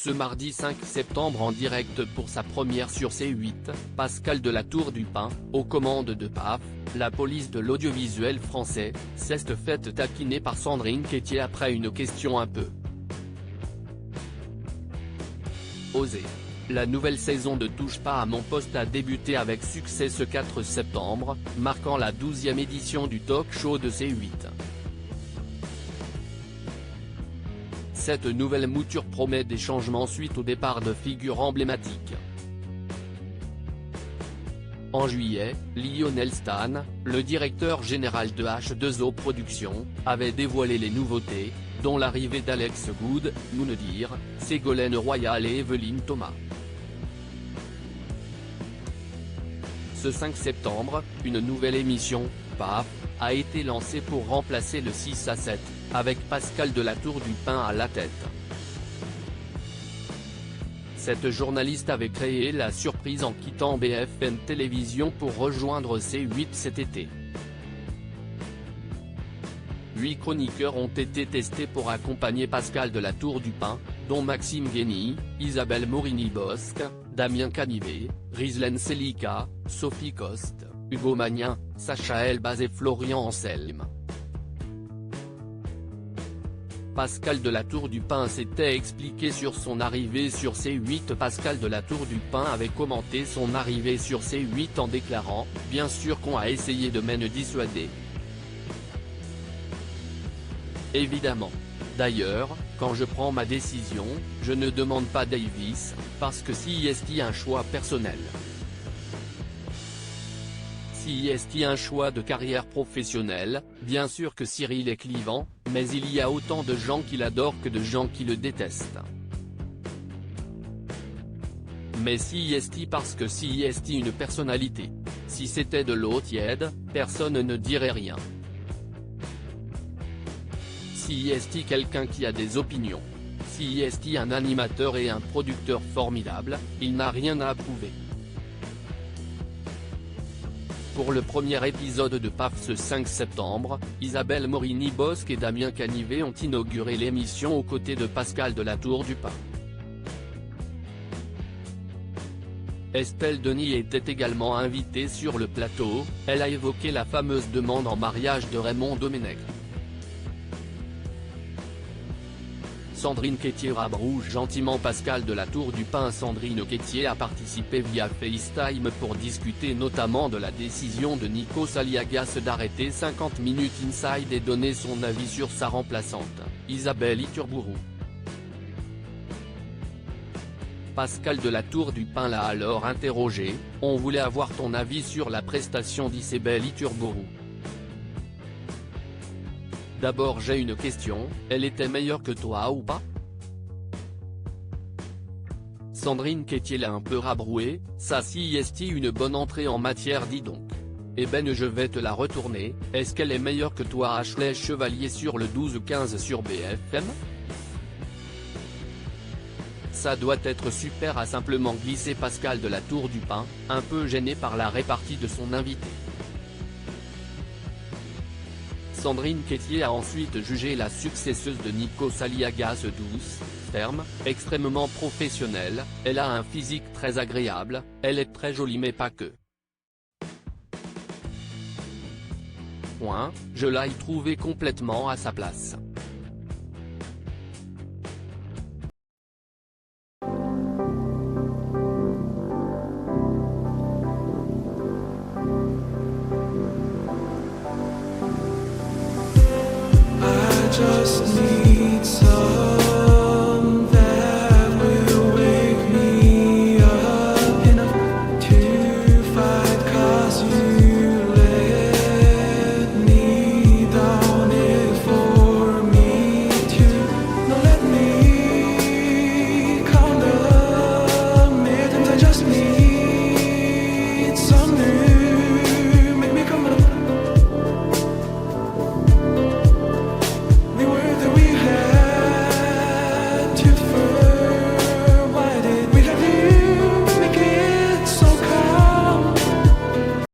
Ce mardi 5 septembre en direct pour sa première sur C8, Pascal de la Tour du Pin, aux commandes de PAF, la police de l'audiovisuel français, s'est faite taquiner par Sandrine Quétier après une question un peu osée. La nouvelle saison de Touche pas à mon poste a débuté avec succès ce 4 septembre, marquant la 12e édition du talk show de C8. Cette nouvelle mouture promet des changements suite au départ de figures emblématiques. En juillet, Lionel Stan, le directeur général de H2O Productions, avait dévoilé les nouveautés, dont l'arrivée d'Alex Good, Moundir, Ségolène Royal et Evelyne Thomas. Ce 5 septembre, une nouvelle émission, PAF, a été lancée pour remplacer le 6 à 7, avec Pascal de la Tour du Pin à la tête. Cette journaliste avait créé la surprise en quittant BFM Télévision pour rejoindre C8 cet été. 8 chroniqueurs ont été testés pour accompagner Pascal de la Tour du Pin, dont Maxime Guény, Isabelle Morini-Bosc, Damien Canivet, Rizlen Selika, Sophie Coste, Hugo Magnin, Sacha Elbaz et Florian Anselme. Pascal de la Tour du Pin s'était expliqué sur son arrivée sur C8. Pascal de la Tour du Pin avait commenté son arrivée sur C8 en déclarant « Bien sûr qu'on a essayé de me dissuader. Évidemment. D'ailleurs, quand je prends ma décision, je ne demande pas Davis, parce que si est un choix personnel. Si est un choix de carrière professionnelle, bien sûr que Cyril est clivant, mais il y a autant de gens qui l'adorent que de gens qui le détestent. Mais si est parce que si est une personnalité. Si c'était de l'eau tiède, personne ne dirait rien. Si est quelqu'un qui a des opinions. Si est un animateur et un producteur formidable, il n'a rien à prouver. Pour le premier épisode de PAF ce 5 septembre, Isabelle Morini-Bosc et Damien Canivet ont inauguré l'émission aux côtés de Pascal de la Tour du Pin. Estelle Denis était également invitée sur le plateau, elle a évoqué la fameuse demande en mariage de Raymond Domenech. Sandrine Quétier rabrouche gentiment Pascal de la Tour du Pin. Sandrine Quétier a participé via FaceTime pour discuter notamment de la décision de Nikos Aliagas d'arrêter 50 Minutes Inside et donner son avis sur sa remplaçante, Isabelle Iturburu. Pascal de la Tour du Pin l'a alors interrogé, « On voulait avoir ton avis sur la prestation d'Isabelle Iturburu. D'abord j'ai une question, elle était meilleure que toi ou pas ?» Sandrine Quétier l'a un peu rabroué, ça si est une bonne entrée en matière dis donc. Eh ben je vais te la retourner, est-ce qu'elle est meilleure que toi Ashley Chevalier sur le 12-15 sur BFM ? Ça doit être super, a simplement glissé Pascal de la Tour du Pin, un peu gêné par la répartie de son invité. Sandrine Quétier a ensuite jugé la successeuse de Nikos Aliagas douce, ferme, extrêmement professionnelle, elle a un physique très agréable, elle est très jolie mais pas que. Je l'ai trouvée complètement à sa place. Just need